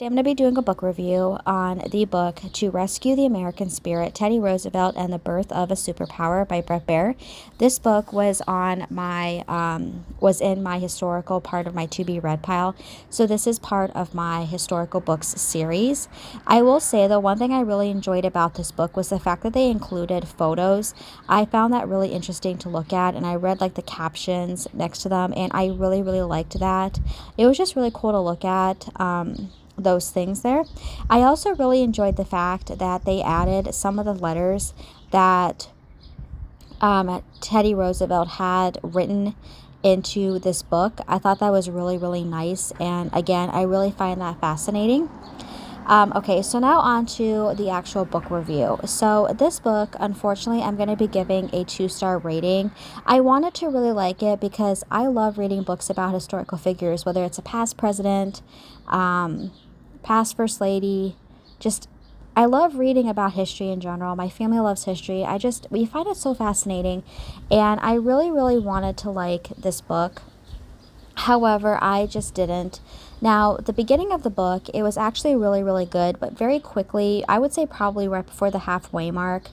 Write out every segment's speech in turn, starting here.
I'm going to be doing a book review on the book To Rescue the American Spirit, Teddy Roosevelt and the Birth of a Superpower by Bret Baier. This book was on my was in my historical part of my to be read pile. So this is part of my historical books series. I will say though, one thing I really enjoyed about this book was the fact that they included photos. I found that really interesting to look at, and I read like the captions next to them, and I really liked that. It was just really cool to look at. Those things there. I also really enjoyed the fact that they added some of the letters that Teddy Roosevelt had written into this book. I thought that was really nice, and again, I really find that fascinating. Okay, so now on to the actual book review. So this book, unfortunately, I'm going to be giving a 2-star rating. I wanted to really like it because I love reading books about historical figures, whether it's a past president, past first lady, just I love reading about history in general. My family loves history. We find it so fascinating, and I really wanted to like this book. However, I just didn't. Now, the beginning of the book, it was actually really good, but very quickly, I would say probably right before the halfway mark,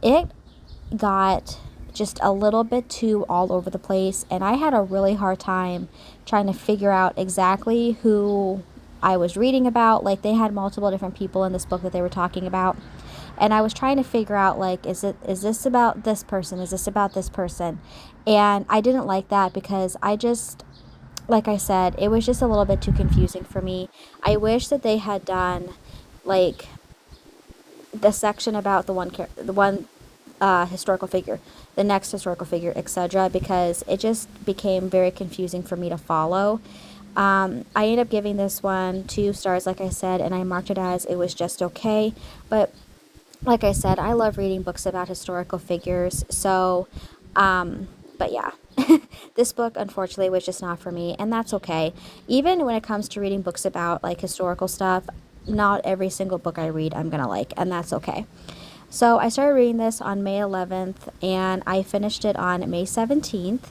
it got just a little bit too all over the place, and I had a really hard time trying to figure out exactly who I was reading about. Like, they had multiple different people in this book that they were talking about, and I was trying to figure out, like, is this about this person, is this about this person? And I didn't like that because like I said, it was just a little bit too confusing for me. I wish that they had done like the section about the one historical figure, the next historical figure, etc., because it just became very confusing for me to follow. I ended up giving this one 2 stars, like I said, and I marked it as it was just okay. But like I said, I love reading books about historical figures. So, but yeah, this book unfortunately was just not for me, and that's okay. Even when it comes to reading books about like historical stuff, not every single book I read I'm gonna like, and that's okay. So I started reading this on May 11th, and I finished it on May 17th.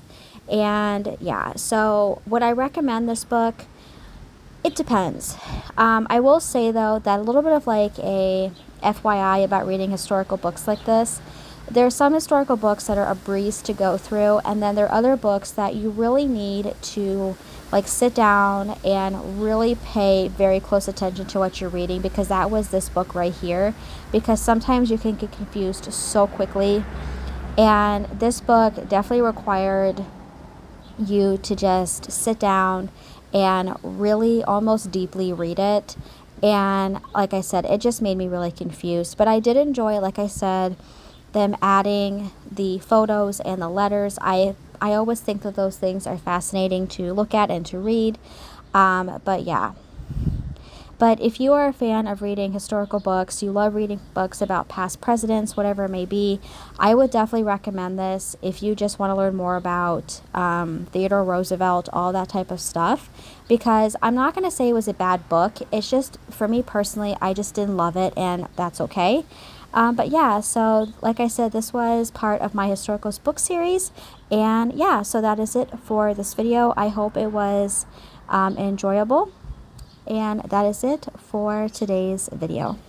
And yeah, so would I recommend this book? It depends. I will say though that a little bit of like a FYI about reading historical books like this. There are some historical books that are a breeze to go through, and then there are other books that you really need to like sit down and really pay very close attention to what you're reading, because that was this book right here. Because sometimes you can get confused so quickly, and this book definitely required you to just sit down and really almost deeply read it. And like I said, it just made me really confused. But I did enjoy, like I said, them adding the photos and the letters. I always think that those things are fascinating to look at and to read. But yeah. But if you are a fan of reading historical books, you love reading books about past presidents, whatever it may be, I would definitely recommend this if you just want to learn more about Theodore Roosevelt, all that type of stuff. Because I'm not going to say it was a bad book. It's just, for me personally, I just didn't love it, and that's okay. But yeah, so like I said, this was part of my historical book series. And yeah, so that is it for this video. I hope it was enjoyable. And that is it for today's video.